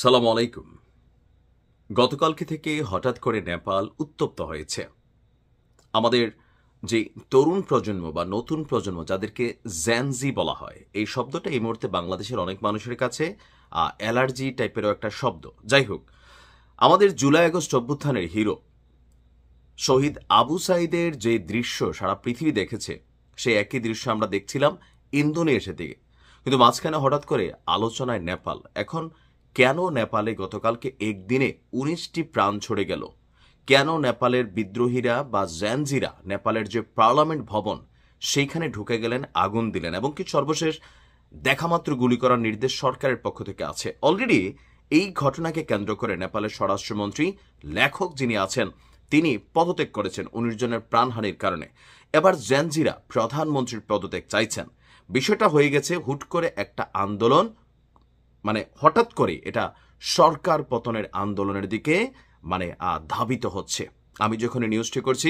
সালাম আলাইকুম। গতকালকে থেকে হঠাৎ করে নেপাল উত্তপ্ত হয়েছে। আমাদের যে তরুণ প্রজন্ম বা নতুন প্রজন্ম যাদেরকে জ্যানজি বলা হয়, এই শব্দটা এই মুহূর্তে বাংলাদেশের অনেক মানুষের কাছে অ্যালার্জি টাইপেরও একটা শব্দ। যাই হোক, আমাদের জুলাই আগস্ট অভ্যুত্থানের হিরো শহীদ আবু সাইদের যে দৃশ্য সারা পৃথিবী দেখেছে, সেই একই দৃশ্য আমরা দেখছিলাম ইন্দোনেশিয়া থেকে। কিন্তু মাঝখানে হঠাৎ করে আলোচনায় নেপাল। এখন কেন নেপালে গতকালকে একদিনে ১৯টি প্রাণ ছড়ে গেল? কেন নেপালের বিদ্রোহীরা বা জ্যানজিরা নেপালের যে পার্লামেন্ট ভবন সেইখানে ঢুকে গেলেন, আগুন দিলেন, এবং কি সর্বশেষ দেখামাত্র গুলি করার নির্দেশ সরকারের পক্ষ থেকে আছে। অলরেডি এই ঘটনাকে কেন্দ্র করে নেপালের স্বরাষ্ট্রমন্ত্রী, লেখক যিনি আছেন, তিনি পদত্যাগ করেছেন ১৯ জনের প্রাণহানির কারণে। এবার জ্যানজিরা প্রধানমন্ত্রীর পদত্যাগ চাইছেন। বিষয়টা হয়ে গেছে হুট করে একটা আন্দোলন, মানে হঠাৎ করে এটা সরকার পতনের আন্দোলনের দিকে ধাবিত হচ্ছে। আমি যখন এই নিউজটি করছি,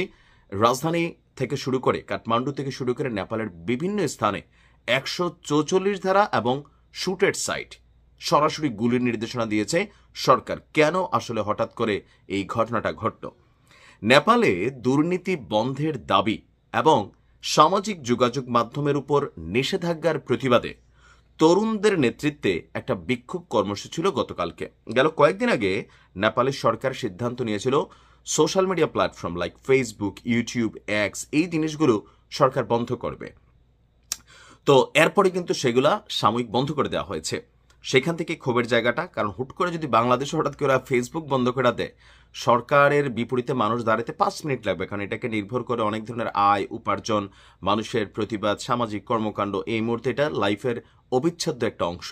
রাজধানী থেকে শুরু করে কাঠমান্ডু থেকে শুরু করে নেপালের বিভিন্ন স্থানে ১৪৪ ধারা এবং শুটেড সাইট সরাসরি গুলির নির্দেশনা দিয়েছে সরকার। কেন আসলে হঠাৎ করে এই ঘটনাটা ঘটল? নেপালে দুর্নীতি বন্ধের দাবি এবং সামাজিক যোগাযোগ মাধ্যমের উপর নিষেধাজ্ঞার প্রতিবাদে তরুণদের নেতৃত্বে একটা বিক্ষোভ কর্মসূচি ছিল গতকালকে। গেল কয়েকদিন আগে নেপালের সরকার সিদ্ধান্ত নিয়েছিল social media platform like Facebook, YouTube, x, এই জিনিসগুলো সরকার বন্ধ করবে। তো এরপরে কিন্তু সেগুলা সাময়িক বন্ধ করে দেওয়া হয়েছে। সেখান থেকে ক্ষোভের জায়গাটা, কারণ হুট করে যদি বাংলাদেশে হঠাৎ করে ফেসবুক বন্ধ করে দেয়, সরকারের বিপরীতে মানুষ দাঁড়াতে ৫ মিনিট লাগবে, কারণ এটাকে নির্ভর করে অনেক ধরনের আয় উপার্জন, মানুষের প্রতিবাদ, সামাজিক কর্মকাণ্ড। এই মুহূর্তে এটা লাইফের অবিচ্ছেদ্য একটা অংশ।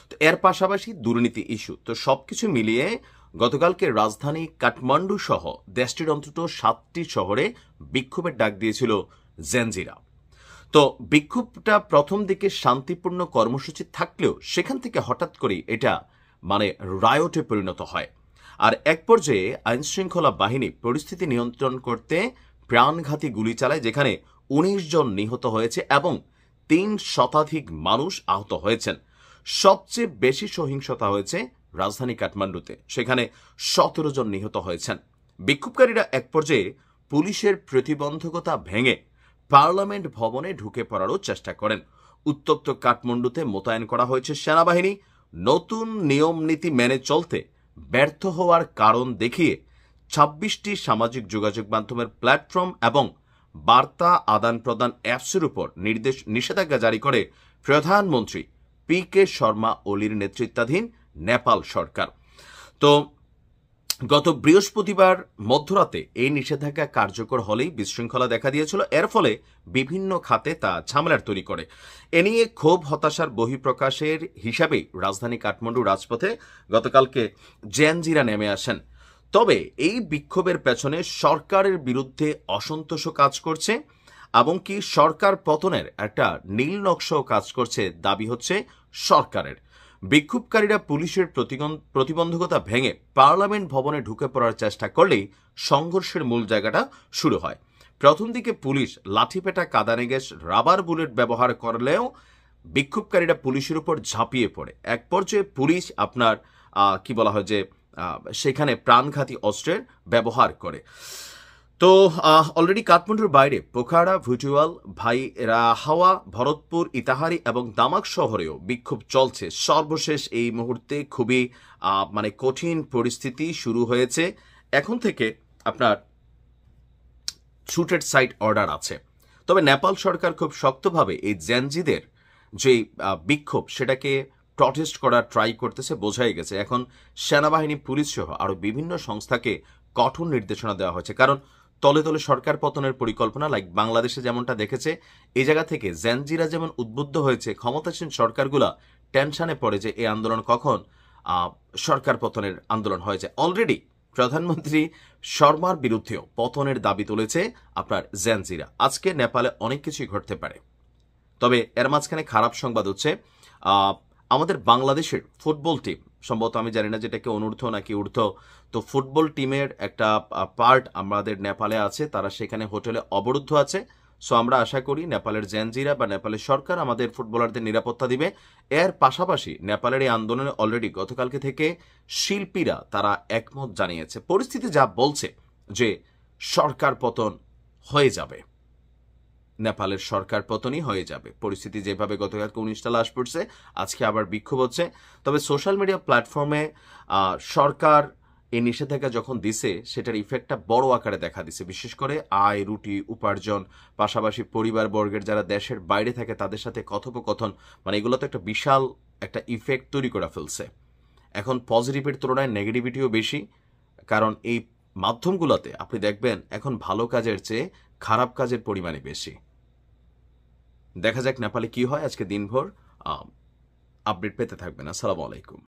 তো এর পাশাপাশি দুর্নীতি ইস্যু, তো সবকিছু মিলিয়ে গতকালকে রাজধানী কাঠমান্ডু সহ দেশটির অন্তত ৭টি শহরে বিক্ষোভের ডাক দিয়েছিল জ্যানজিরা। তো বিক্ষোভটা প্রথম দিকে শান্তিপূর্ণ কর্মসূচি থাকলেও সেখান থেকে হঠাৎ করে এটা রায়টে পরিণত হয়। আর এক পর্যায়ে আইনশৃঙ্খলা বাহিনী পরিস্থিতি নিয়ন্ত্রণ করতে প্রাণঘাতী গুলি চালায়, যেখানে ১৯ জন নিহত হয়েছে এবং ৩ শতাধিক মানুষ আহত হয়েছেন। সবচেয়ে বেশি সহিংসতা হয়েছে রাজধানী কাঠমান্ডুতে, সেখানে ১৭ জন নিহত হয়েছেন। বিক্ষোভকারীরা এক পর্যায়ে পুলিশের প্রতিবন্ধকতা ভেঙে পার্লামেন্ট ভবনে ঢুকে পড়ারও চেষ্টা করেন। উত্তপ্ত কাঠমান্ডুতে মোতায়েন করা হয়েছে সেনাবাহিনী। নতুন নিয়ম নীতি মেনে চলতে ব্যর্থ হওয়ার কারণ দেখিয়ে ২৬টি সামাজিক যোগাযোগ মাধ্যমের প্ল্যাটফর্ম এবং বার্তা আদান প্রদান অ্যাপসের উপর নিষেধাজ্ঞা জারি করে প্রধানমন্ত্রী পি.কে. শর্মা ওলির নেতৃত্বাধীন নেপাল সরকার। তো গত বৃহস্পতিবার মধ্যরাতে এই নিষেধাজ্ঞা কার্যকর হলেই বিশৃঙ্খলা দেখা দিয়েছিল। এর ফলে বিভিন্ন খাতে তা ঝামেলার তৈরি করে। এ নিয়ে ক্ষোভ হতাশার বহিঃপ্রকাশের হিসাবেই রাজধানী কাঠমান্ডু রাজপথে গতকালকে জ্যানজিরা নেমে আসেন। তবে এই বিক্ষোভের পেছনে সরকারের বিরুদ্ধে অসন্তোষও কাজ করছে এবং কি সরকার পতনের একটা নীল নকশাও কাজ করছে, দাবি হচ্ছে সরকারের। বিক্ষোভকারীরা পুলিশের প্রতিবন্ধকতা ভেঙে পার্লামেন্ট ভবনে ঢুকে পড়ার চেষ্টা করলেই সংঘর্ষের মূল জায়গাটা শুরু হয়। প্রথম দিকে পুলিশ লাঠিপেটা, কাঁদানে গ্যাস, রাবার বুলেট ব্যবহার করলেও বিক্ষোভকারীরা পুলিশের উপর ঝাঁপিয়ে পড়ে। এক পর্যায়ে পুলিশ সেখানে প্রাণঘাতী অস্ত্রের ব্যবহার করে। তো অলরেডি কাঠমান্ডুর বাইরে পোখারা, ভুটুয়াল, ভাইরাহাওয়া, ভরতপুর, ইতাহারি এবং দামাক শহরেও বিক্ষোভ চলছে। সর্বশেষ এই মুহূর্তে খুবই কঠিন পরিস্থিতি শুরু হয়েছে। এখন থেকে আপনার শুটেড সাইট অর্ডার আছে। তবে নেপাল সরকার খুব শক্তভাবে এই জ্যানজিদের যে বিক্ষোভ সেটাকে প্রটেস্ট করার ট্রাই করতেছে, বোঝাই গেছে। এখন সেনাবাহিনী, পুলিশ সহ আরো বিভিন্ন সংস্থাকে কঠোর নির্দেশনা দেওয়া হয়েছে, কারণ তলে তলে সরকার পতনের পরিকল্পনা, লাইক বাংলাদেশে যেমনটা দেখেছে, এই জায়গা থেকে জ্যানজিরা যেমন উদ্বুদ্ধ হয়েছে, ক্ষমতাসীন সরকারগুলা টেনশনে পড়ে যে এই আন্দোলন কখন সরকার পতনের আন্দোলন হয়ে যায়। অলরেডি প্রধানমন্ত্রী শর্মার বিরুদ্ধেও পতনের দাবি তুলেছে আপনার জ্যানজিরা। আজকে নেপালে অনেক কিছুই ঘটতে পারে। তবে এর মাঝখানে খারাপ সংবাদ হচ্ছে, আমাদের বাংলাদেশের ফুটবল টিম, সম্ভবত আমি জানি না যেটাকে অনূর্ধ্ব নাকি ঊর্ধ্ব, তো ফুটবল টিমের একটা পার্ট আমাদের নেপালে আছে, তারা সেখানে হোটেলে অবরুদ্ধ আছে। সো আমরা আশা করি নেপালের জেনজিরা বা নেপালের সরকার আমাদের ফুটবলারদের নিরাপত্তা দিবে। এর পাশাপাশি নেপালের এই আন্দোলনে অলরেডি গতকালকে থেকে শিল্পীরা তারা একমত জানিয়েছে। পরিস্থিতি যা বলছে যে সরকার পতন হয়ে যাবে, নেপালের সরকার পতনই হয়ে যাবে। পরিস্থিতি যেভাবে গতকালকে 19টা লাশ পড়ছে, আজকে আবার বিক্ষোভ হচ্ছে। তবে সোশ্যাল মিডিয়া প্ল্যাটফর্মে সরকার এই নিষেধাজ্ঞা যখন দিছে সেটার ইফেক্টটা বড় আকারে দেখা দিছে, বিশেষ করে আয় রুটি উপার্জন, পাশাপাশি পরিবারবর্গের যারা দেশের বাইরে থাকে তাদের সাথে কথোপকথন, মানে এগুলো তো একটা বিশাল একটা ইফেক্ট তৈরি করে ফেলছে। এখন পজিটিভের তুলনায় নেগেটিভিটিও বেশি, কারণ এই মাধ্যমগুলোতে আপনি দেখবেন এখন ভালো কাজের চেয়ে খারাপ কাজের পরিমাণই বেশি। দেখা যাক নেপালে কি হয়। আজকে দিনভর আপডেট পেতে থাকবেন। আসসালামু আলাইকুম।